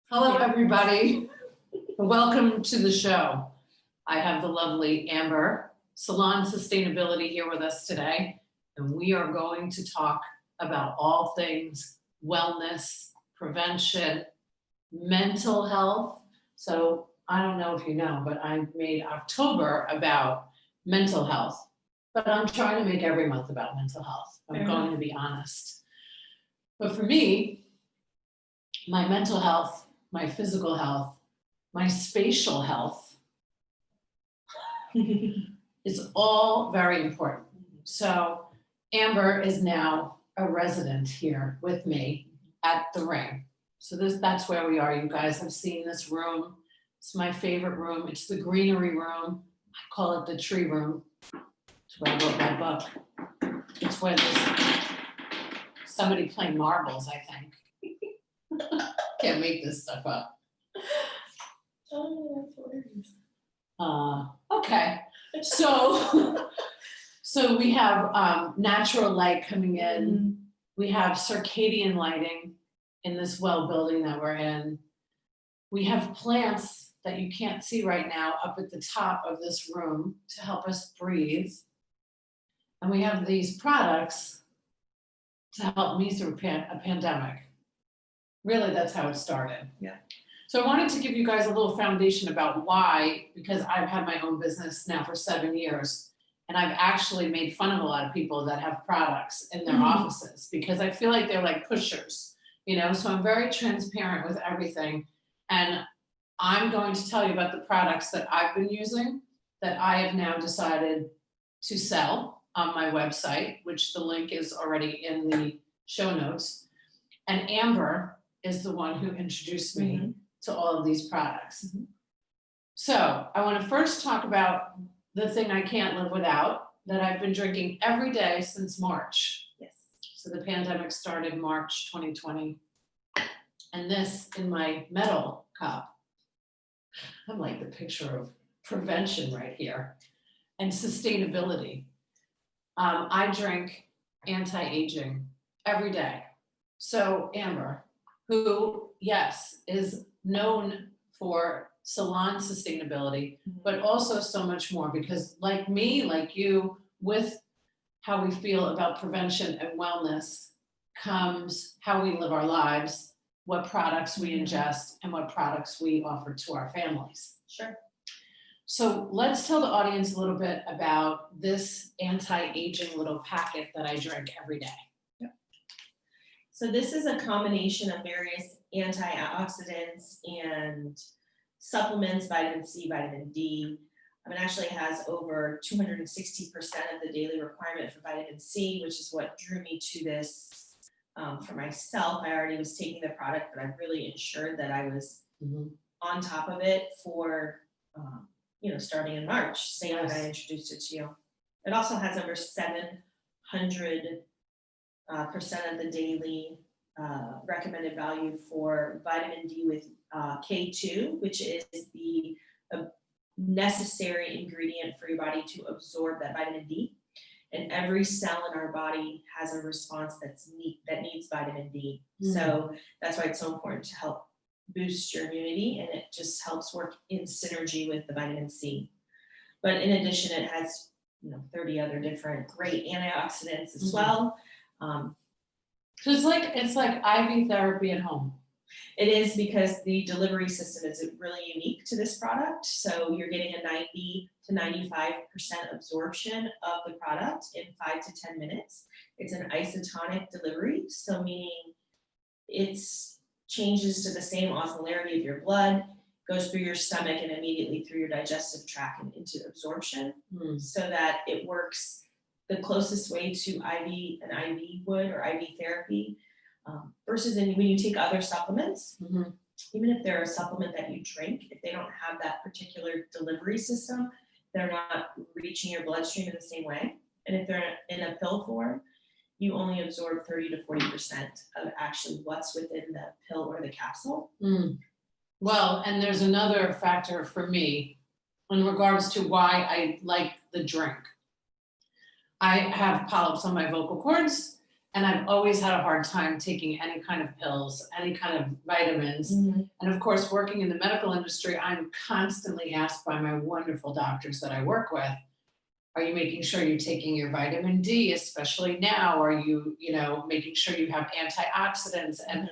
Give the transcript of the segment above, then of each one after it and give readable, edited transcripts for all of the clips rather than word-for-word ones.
Hello, everybody. Welcome to the show. I have the lovely AMBER Salon Sustainability here with us today, and we are going to talk about all things wellness, prevention, mental health. So I don't know if you know, but I made October about mental health, but I'm trying to make every month about mental health. I'm going to be honest. But for me, my mental health, my physical health, my spatial health is all very important. So Amber is now a resident here with me at the Ring. So that's where we are. You guys have seen this room. It's my favorite room. It's the greenery room. I call it the tree room. It's where I wrote my book. It's where there's somebody playing marbles, I think. Can't make this stuff up. Oh, that's hilarious. Okay, so we have natural light coming in. We have circadian lighting in this well building that we're in. We have plants that you can't see right now up at the top of this room to help us breathe. And we have these products to help me through a pandemic. Really, that's how it started. Yeah. So I wanted to give you guys a little foundation about why, because I've had my own business now for 7 years, and I've actually made fun of a lot of people that have products in their offices because I feel like they're like pushers, you know? So I'm very transparent with everything. And I'm going to tell you about the products that I've been using that I have now decided to sell on my website, which the link is already in the show notes. And Amber is the one who introduced me to all of these products. So I want to first talk about the thing I can't live without that I've been drinking every day since March. Yes. So the pandemic started March 2020. And this in my metal cup, I'm like the picture of prevention right here and sustainability. I drink anti-aging every day. So Amber, who, yes, is known for salon sustainability, but also so much more because like me, like you, with how we feel about prevention and wellness comes how we live our lives, what products we ingest, and what products we offer to our families. Sure. So let's tell the audience a little bit about this anti-aging little packet that I drink every day. So this is a combination of various antioxidants and supplements, vitamin C, vitamin D. It actually has over 260% of the daily requirement for vitamin C, which is what drew me to this. For myself, I already was taking the product, but I really ensured that I was on top of it for, starting in March, same when I introduced it to you. It also has over 700% of the daily recommended value for vitamin D with K2, which is the necessary ingredient for your body to absorb that vitamin D. And every cell in our body has a response that needs vitamin D. So that's why it's so important to help boost your immunity, and it just helps work in synergy with the vitamin C. But in addition, it has 30 other different great antioxidants as well. So it's like IV therapy at home. It is, because the delivery system is really unique to this product. So you're getting a 90 to 95% absorption of the product in 5 to 10 minutes. It's an isotonic delivery, so meaning it changes to the same osmolarity of your blood, goes through your stomach and immediately through your digestive tract and into absorption, so that it works the closest way to an IV would, or IV therapy, versus when you take other supplements, even if they're a supplement that you drink, if they don't have that particular delivery system, they're not reaching your bloodstream in the same way. And if they're in a pill form, you only absorb 30 to 40% of actually what's within the pill or the capsule. Well, and there's another factor for me in regards to why I like the drink. I have polyps on my vocal cords, And I've always had a hard time taking any kind of pills, any kind of vitamins. And of course, working in the medical industry, I'm constantly asked by my wonderful doctors that I work with, are you making sure you're taking your vitamin D, especially now? Are you, making sure you have antioxidants? And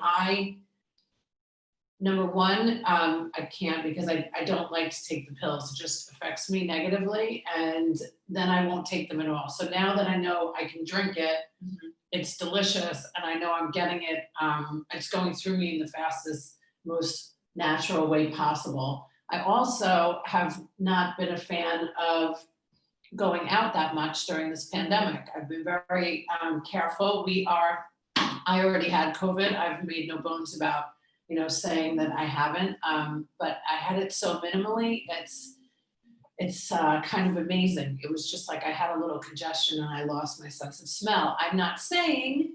number one, I can't because I don't like to take the pills. It just affects me negatively. And then I won't take them at all. So now that I know I can drink it, it's delicious, and I know I'm getting it. It's going through me in the fastest, most natural way possible. I also have not been a fan of going out that much during this pandemic. I've been very careful. I already had COVID. I've made no bones about, saying that I haven't, but I had it so minimally. It's kind of amazing. It was just like I had a little congestion and I lost my sense of smell. I'm not saying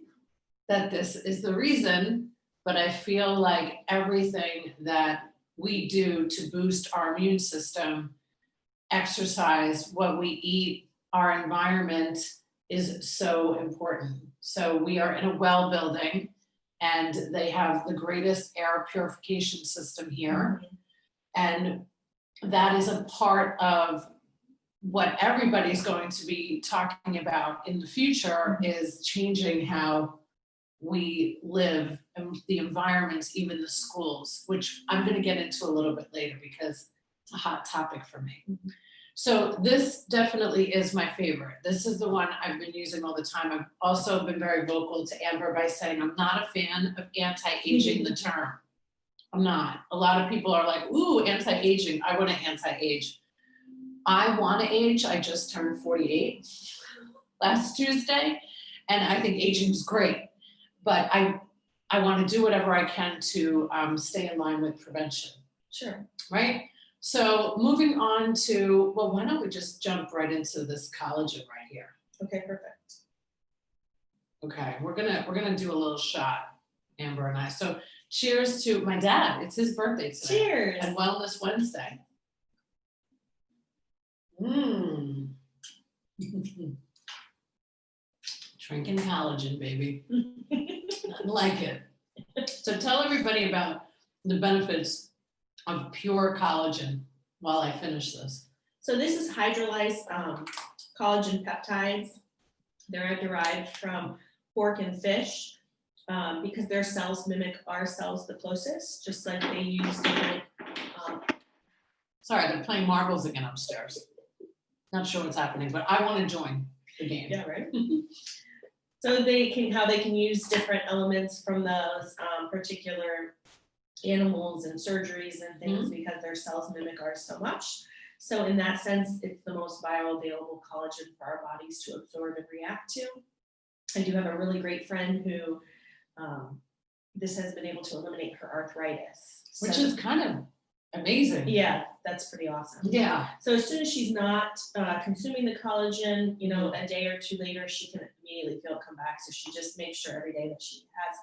that this is the reason, but I feel like everything that we do to boost our immune system, exercise, what we eat, our environment is so important. So we are in a well building and they have the greatest air purification system here. And that is a part of what everybody's going to be talking about in the future is changing how we live and the environments, even the schools, which I'm going to get into a little bit later because it's a hot topic for me. So this definitely is my favorite. This is the one I've been using all the time. I've also been very vocal to Amber by saying I'm not a fan of anti-aging, the term. I'm not. A lot of people are like, ooh, anti-aging. I want to anti-age. I want to age. I just turned 48 last Tuesday, and I think aging is great. But I want to do whatever I can to stay in line with prevention. Sure. Right? So moving on to, well, why don't we just jump right into this collagen right here? Okay, perfect. Okay, we're gonna do a little shot, Amber and I. So cheers to my dad. It's his birthday today. Cheers. And Wellness Wednesday. Drinking collagen, baby. Nothing like it. So tell everybody about the benefits of pure collagen while I finish this. So this is hydrolyzed collagen peptides. They're derived from pork and fish because their cells mimic our cells the closest, just like they use different. Sorry, they're playing marbles again upstairs. Not sure what's happening, but I want to join the game. Yeah, right. So how they can use different elements from those particular animals and surgeries and things because their cells mimic ours so much. So in that sense, it's the most bioavailable collagen for our bodies to absorb and react to. I do have a really great friend who this has been able to eliminate her arthritis. Which is kind of amazing. Yeah, that's pretty awesome. Yeah. So as soon as she's not consuming the collagen, a day or two later, she can immediately feel it come back. So she just makes sure every day that she has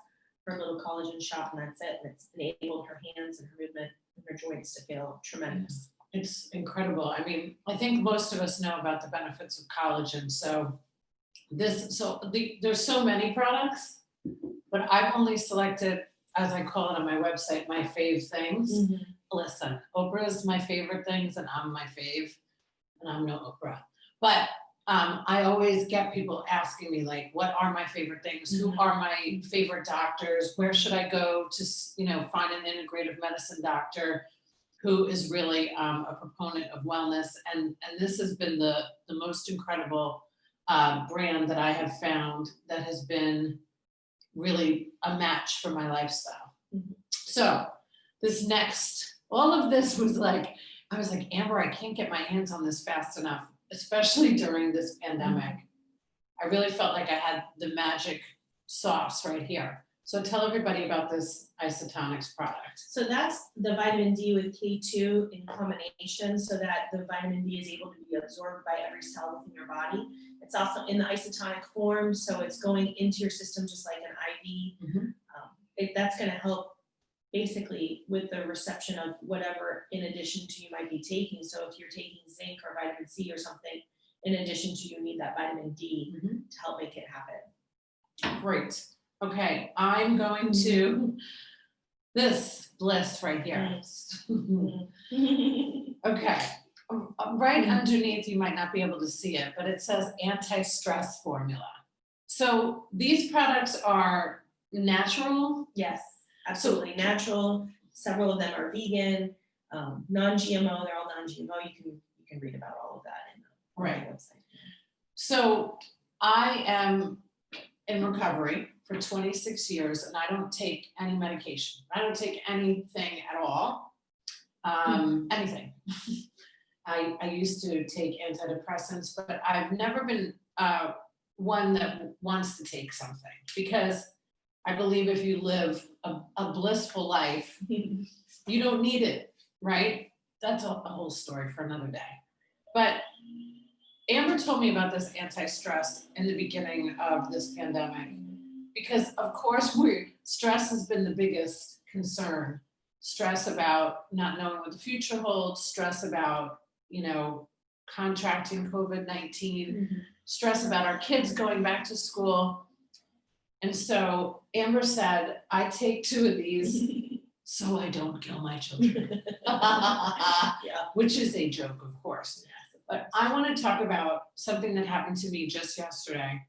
her little collagen shot, and that's it. And it's enabled her hands and her movement and her joints to feel tremendous. It's incredible. I mean, I think most of us know about the benefits of collagen. So there's so many products, but I've only selected, as I call it on my website, my fave things. Listen, Oprah's my favorite things, and I'm my fave, and I'm no Oprah. But I always get people asking me, like, what are my favorite things? Who are my favorite doctors? Where should I go to, find an integrative medicine doctor who is really a proponent of wellness? And this has been the most incredible brand that I have found that has been really a match for my lifestyle. So all of this was like, I was like, Amber, I can't get my hands on this fast enough, especially during this pandemic. I really felt like I had the magic sauce right here. So tell everybody about this isotonics product. So that's the vitamin D with K2 in combination so that the vitamin D is able to be absorbed by every cell within your body. It's also in the isotonic form, so it's going into your system just like an IV. That's going to help basically with the reception of whatever in addition to you might be taking. So if you're taking zinc or vitamin C or something, in addition to you need that vitamin D to help make it happen. Great. Okay, I'm going to this bliss right here. Okay, right underneath, you might not be able to see it, but it says anti-stress formula. So these products are natural. Yes, absolutely natural. Several of them are vegan, non-GMO. They're all non-GMO. You can read about all of that in the website. So I am in recovery for 26 years and I don't take any medication. I don't take anything at all. Anything. I used to take antidepressants, but I've never been one that wants to take something because I believe if you live a blissful life, you don't need it, right? That's a whole story for another day. But Amber told me about this anti-stress in the beginning of this pandemic because of course stress has been the biggest concern. Stress about not knowing what the future holds, stress about, contracting COVID-19, stress about our kids going back to school. And so Amber said, I take 2 of these so I don't kill my children. Which is a joke, of course. But I want to talk about something that happened to me just yesterday.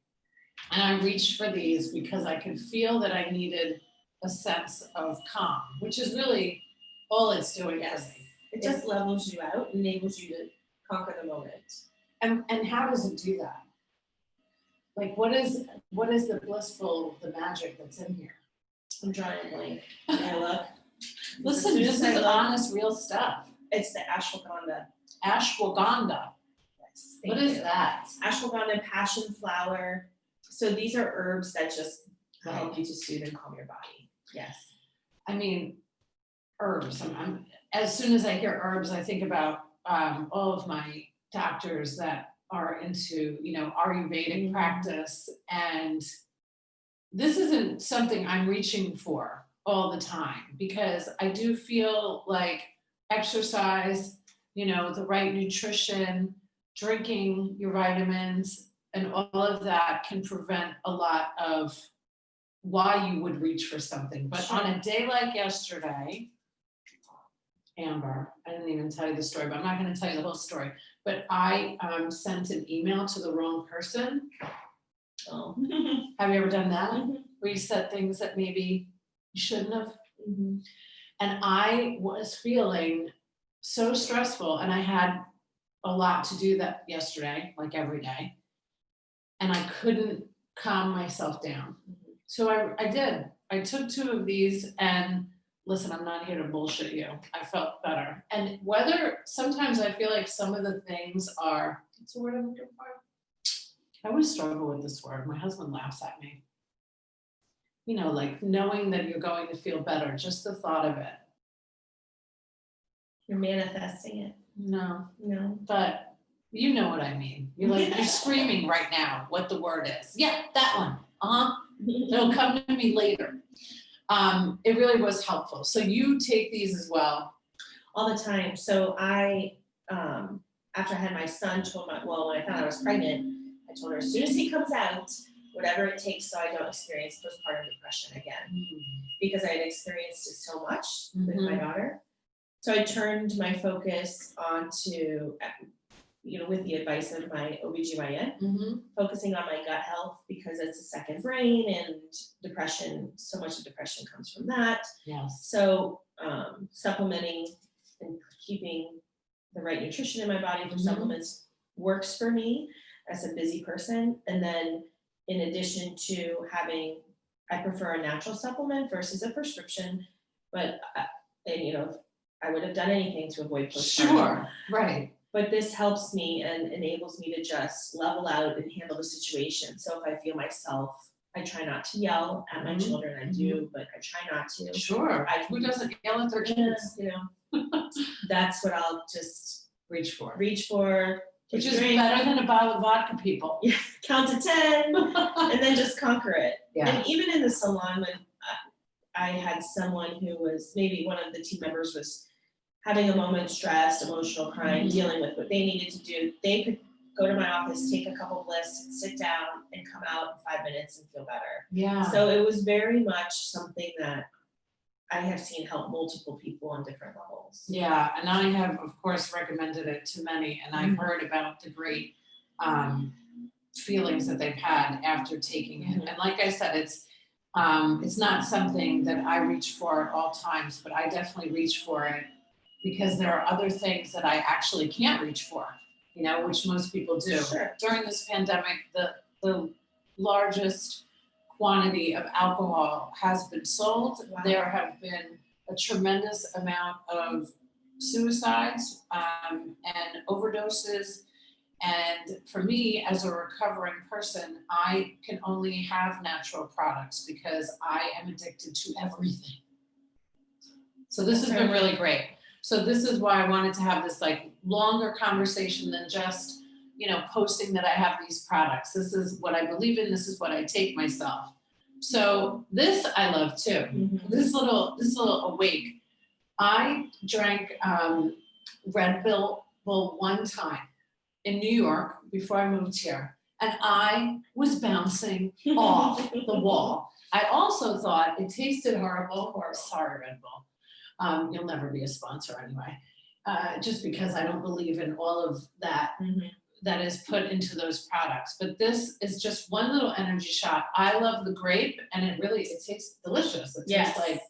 And I reached for these because I could feel that I needed a sense of calm, which is really all it's doing for me. It just levels you out, enables you to conquer the moment. And how does it do that? Like what is the magic that's in here? I'm drawing a blank. Yeah, look. Listen, this is honest, real stuff. It's the ashwagandha. Ashwagandha. Yes. What is that? Ashwagandha, passion flower. So these are herbs that just help you to soothe and calm your body. Yes. I mean, herbs. As soon as I hear herbs, I think about all of my doctors that are into, Ayurvedic practice. And this isn't something I'm reaching for all the time because I do feel like exercise, the right nutrition, drinking your vitamins, and all of that can prevent a lot of why you would reach for something. But on a day like yesterday, Amber, I didn't even tell you the story, but I'm not going to tell you the whole story. But I sent an email to the wrong person. Oh. Have you ever done that? Where you said things that maybe you shouldn't have? And I was feeling so stressful, and I had a lot to do that yesterday, like every day. And I couldn't calm myself down. So I did. I took 2 of these and listen, I'm not here to bullshit you. I felt better. And whether sometimes I feel like some of the things are, what's the word I'm looking for? I always struggle with this word. My husband laughs at me. Like knowing that you're going to feel better, just the thought of it. You're manifesting it. No. But you know what I mean. You're screaming right now what the word is. Yeah, that one. It'll come to me later. It really was helpful. So you take these as well? All the time. So I, after I had my son, when I found out I was pregnant, I told her as soon as he comes out, whatever it takes so I don't experience postpartum depression again. Because I had experienced it so much with my daughter. So I turned my focus onto, with the advice of my OBGYN, focusing on my gut health because it's a second brain, and depression, so much of depression comes from that. Yes. So supplementing and keeping the right nutrition in my body for supplements works for me as a busy person. And then in addition to I prefer a natural supplement versus a prescription, but I would have done anything to avoid postpartum. Sure, right. But this helps me and enables me to just level out and handle the situation. So if I feel myself, I try not to yell at my children. I do, but I try not to. Sure. Who doesn't yell at their kids? That's what I'll just reach for. Which is better than a bottle of vodka, people. Yeah, count to 10 and then just conquer it. Yeah. And even in the salon, when I had someone who was, maybe one of the team members was having a moment, stressed, emotional, crying, dealing with what they needed to do, they could go to my office, take a couple bliss, sit down, and come out in 5 minutes and feel better. Yeah. So it was very much something that I have seen help multiple people on different levels. Yeah, and I have, of course, recommended it to many, and I've heard about the great feelings that they've had after taking it. And like I said, it's not something that I reach for at all times, but I definitely reach for it because there are other things that I actually can't reach for, you know, which most people do. Sure. During this pandemic, the largest quantity of alcohol has been sold. Wow. There have been a tremendous amount of suicides and overdoses. And for me, as a recovering person, I can only have natural products because I am addicted to everything. So this has been really great. So this is why I wanted to have this like longer conversation than just, you know, posting that I have these products. This is what I believe in. This is what I take myself. So this I love too. This little awake. I drank Red Bull one time in New York before I moved here, and I was bouncing off the wall. I also thought it tasted horrible. Sorry, Red Bull. You'll never be a sponsor anyway, just because I don't believe in all of that that is put into those products. But this is just one little energy shot. I love the grape, and it tastes delicious. It tastes like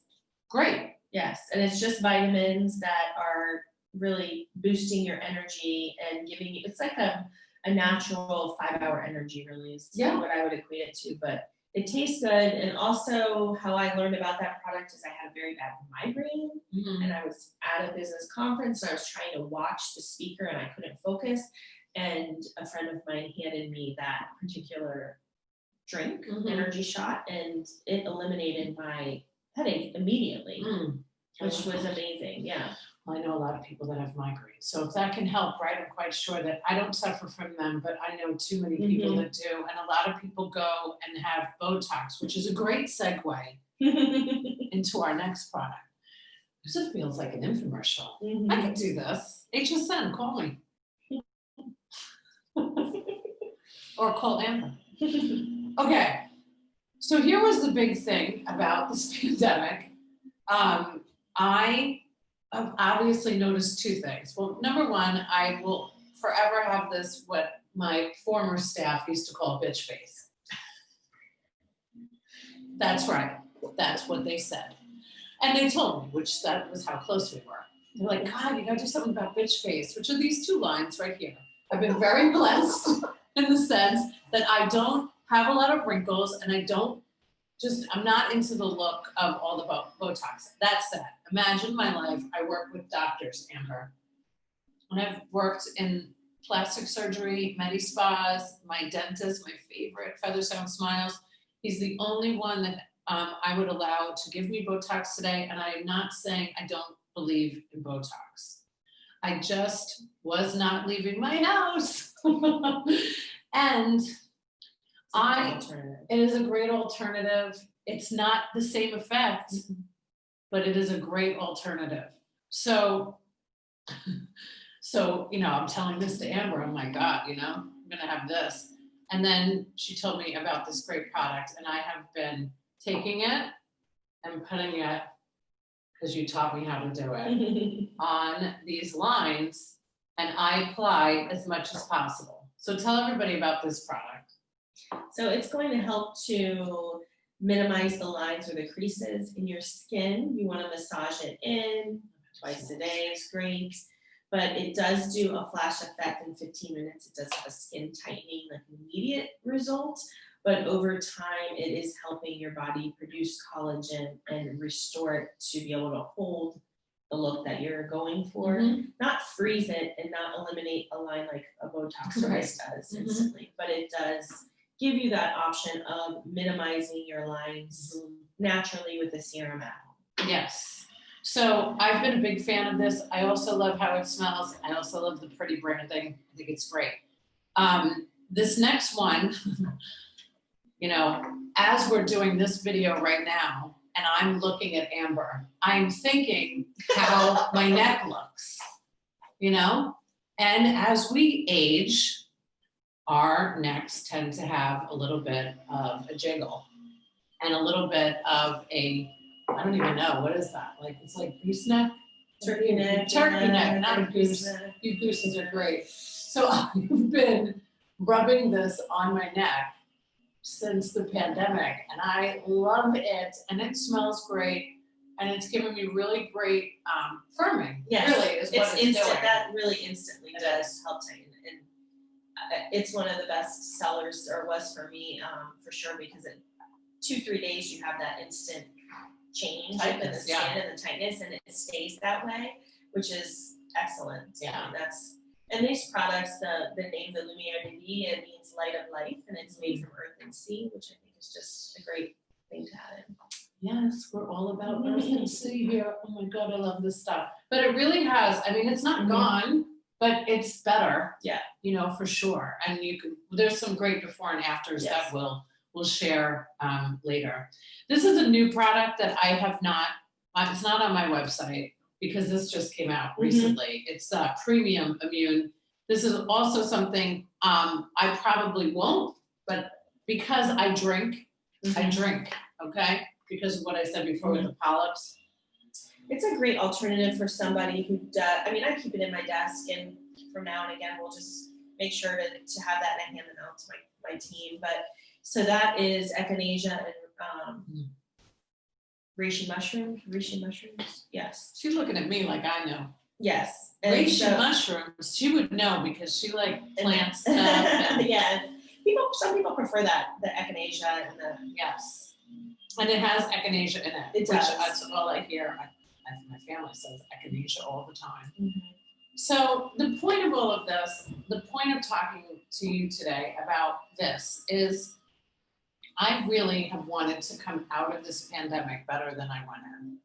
grape. Yes, and it's just vitamins that are really boosting your energy and giving you, it's like a natural 5-hour energy really is what I would equate it to, but it tastes good. And also how I learned about that product is I had a very bad migraine and I was at a business conference and I was trying to watch the speaker and I couldn't focus, and a friend of mine handed me that particular drink, energy shot, and it eliminated my headache immediately, which was amazing. Yeah. I know a lot of people that have migraines. So if that can help, right, I'm quite sure that I don't suffer from them, but I know too many people that do. And a lot of people go and have Botox, which is a great segue into our next product. This feels like an infomercial. I can do this. HSN, call me. Or call Amber. Okay. So here was the big thing about this pandemic. I have obviously noticed two things. Well, number one, I will forever have this, what my former staff used to call bitch face. That's right. That's what they said. And they told me, which that was how close we were. They're like, God, you gotta do something about bitch face, which are these two lines right here. I've been very blessed in the sense that I don't have a lot of wrinkles and I'm not into the look of all the Botox. That said, imagine my life. I work with doctors, Amber. And I've worked in plastic surgery, medi spas, my dentist, my favorite, Feather Sound Smiles. He's the only one that I would allow to give me Botox today. And I am not saying I don't believe in Botox. I just was not leaving my house. And it is a great alternative. It's not the same effect, but it is a great alternative. So, you know, I'm telling this to Amber, I'm like, God, you know, I'm gonna have this. And then she told me about this great product, and I have been taking it and putting it, because you taught me how to do it, on these lines, and I apply as much as possible. So tell everybody about this product. So it's going to help to minimize the lines or the creases in your skin. You want to massage it in twice a day is great, but it does do a flash effect in 15 minutes. It does have a skin tightening, like immediate result, but over time it is helping your body produce collagen and restore it to be able to hold the look that you're going for, not freeze it and not eliminate a line like a Botox does instantly, but it does give you that option of minimizing your lines naturally with the serum at home. Yes. So I've been a big fan of this. I also love how it smells. I also love the pretty branding. I think it's great. This next one, you know, as we're doing this video right now, and I'm looking at Amber, I'm thinking how my neck looks, you know? And as we age, our necks tend to have a little bit of a jiggle and a little bit of a, I don't even know, what is that? Like, it's like gooseneck? Turkey neck. Turkey neck, not a goose. neck. You gooses are great. So I've been rubbing this on my neck since the pandemic, and I love it, and it smells great, and it's given me really great firming. Yes, really is what it's instant. doing. That really instantly It does is. help tighten, and it's one of the best sellers, or was for me, for sure, because in 2-3 days you have that instant change in the Tightness, skin yeah. and the tightness, and it stays that way, which is excellent. Yeah. I mean, and these products, the name, the Lumiere de Vie, it means light of life, and it's made from earth and sea, which I think is just a great thing to add in. Yes, we're all about earth and sea here. Oh my God, I love this stuff. But it really has, I mean, it's not gone, but it's better. Yeah. You know, for sure. And there's some great before and afters that we'll share later. This is a new product that I have not, it's not on my website because this just came out recently. It's Premium Immune. This is also something I probably won't, but because I drink, okay? Because of what I said before with the polyps. It's a great alternative for somebody who does, I mean, I keep it in my desk, and from now and again, we'll just make sure to have that and I hand them out to my team. But so that is echinacea and reishi mushrooms. Yes. She's looking at me like I know. Yes. Reishi mushrooms, she would know because she like plants stuff. And yeah. Some people prefer the echinacea and the yes. And it has echinacea in it. It does. Which that's all I hear. My family says echinacea all the time. Mm-hmm. So the point of all of this, the point of talking to you today about this is I really have wanted to come out of this pandemic better than I went in.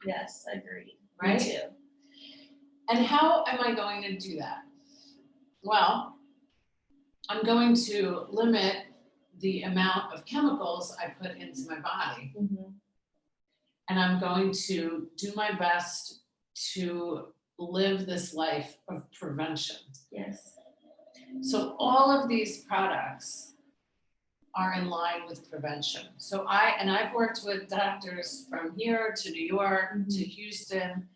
Yes, I agree. Right? Me too. And how am I going to do that? Well, I'm going to limit the amount of chemicals I put into my body. Mm-hmm. And I'm going to do my best to live this life of prevention. Yes. So all of these products are in line with prevention. So I've worked with doctors from here to New York to Houston,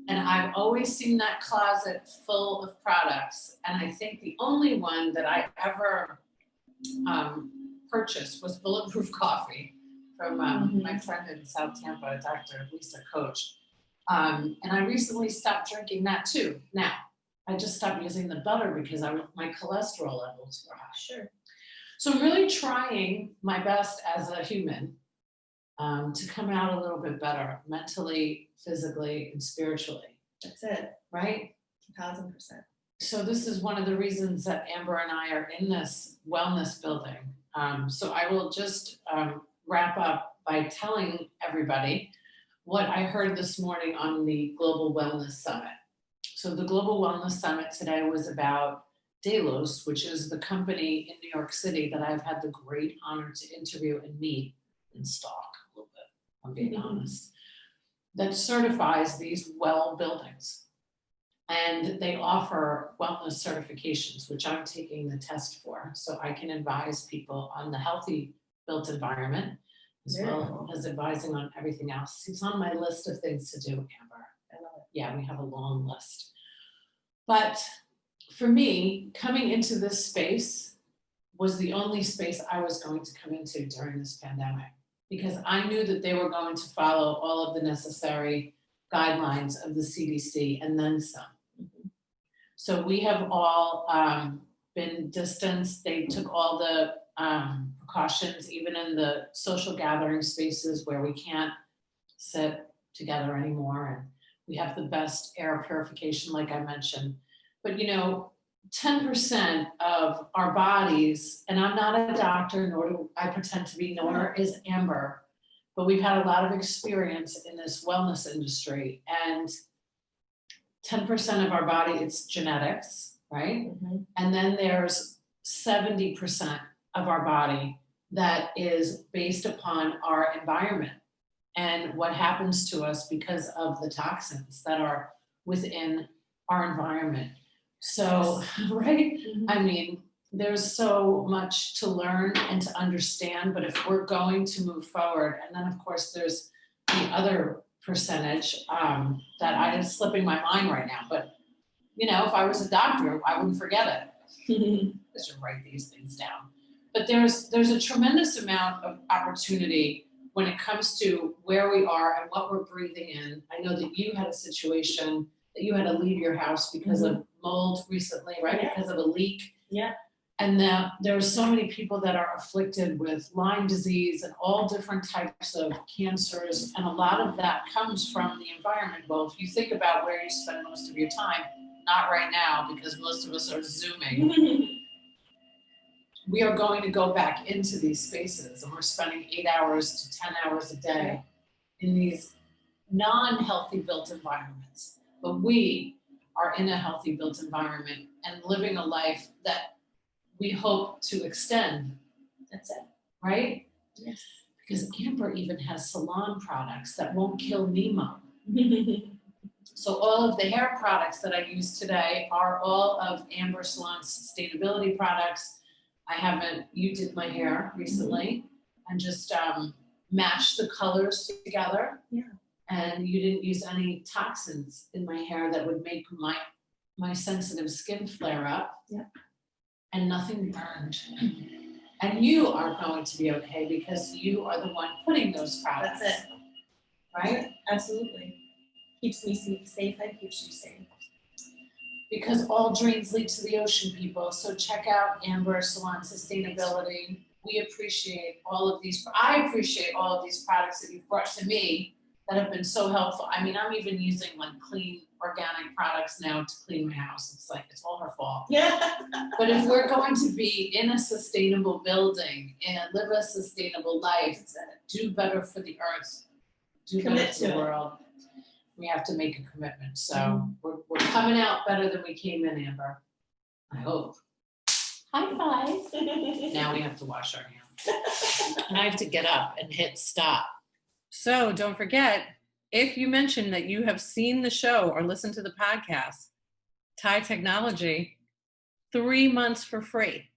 and I've always seen that closet full of products. And I think the only one that I ever purchased was Bulletproof Coffee from my friend in South Tampa, Dr. Lisa Coach. And I recently stopped drinking that too. Now, I just stopped using the butter because my cholesterol levels were high. Sure. So I'm really trying my best as a human to come out a little bit better mentally, physically, and spiritually. That's it. Right? 1000%. So this is one of the reasons that Amber and I are in this wellness building. So I will just wrap up by telling everybody what I heard this morning on the Global Wellness Summit. So the Global Wellness Summit today was about Delos, which is the company in New York City that I've had the great honor to interview and meet and stalk a little bit, I'm being honest, that certifies these well buildings. And they offer wellness certifications, which I'm taking the test for, so I can advise people on the healthy built environment, as well as advising on everything else. It's on my list of things to do, Amber. I love it. Yeah, we have a long list. But for me, coming into this space was the only space I was going to come into during this pandemic, because I knew that they were going to follow all of the necessary guidelines of the CDC and then some. So we have all been distanced. They took all the precautions, even in the social gathering spaces where we can't sit together anymore. And we have the best air purification, like I mentioned. But 10% of our bodies, and I'm not a doctor, nor do I pretend to be, nor is Amber, but we've had a lot of experience in this wellness industry. And 10% of our body, it's genetics, right? And then there's 70% of our body that is based upon our environment and what happens to us because of the toxins that are within our environment. So, right? I mean, there's so much to learn and to understand, but if we're going to move forward, and then of course there's the other percentage that is slipping my mind right now, but if I was a doctor, I wouldn't forget it. I should write these things down. But there's a tremendous amount of opportunity when it comes to where we are and what we're breathing in. I know that you had a situation that you had to leave your house because of mold recently, right? Yeah. Because of a leak. Yeah. And there are so many people that are afflicted with Lyme disease and all different types of cancers. And a lot of that comes from the environment. Well, if you think about where you spend most of your time, not right now because most of us are Zooming, we are going to go back into these spaces and we're spending 8 hours to 10 hours a day in these non-healthy built environments. But we are in a healthy built environment and living a life that we hope to extend. That's it. Right? Yes. Because Amber even has salon products that won't kill Nemo. So all of the hair products that I use today are all of AMBER Salon Sustainability products. You did my hair recently and just matched the colors together. Yeah. And you didn't use any toxins in my hair that would make my sensitive skin flare up. Yeah. And nothing burned. And you are going to be okay because you are the one putting those products. That's it. Right? Absolutely. Keeps me safe and keeps you safe. Because all drains lead to the ocean, people. So check out AMBER Salon Sustainability. I appreciate all of these products that you've brought to me that have been so helpful. I mean, I'm even using like clean organic products now to clean my house. It's like, it's all her fault. Yeah. But if we're going to be in a sustainable building and live a sustainable life, do better for the earth, do better for the world, we have to make a commitment. So we're coming out better than we came in, Amber. I hope. High five. Now we have to wash our hands. And I have to get up and hit stop. So don't forget, if you mention that you have seen the show or listened to the podcast, Thai Technology, 3 months for free.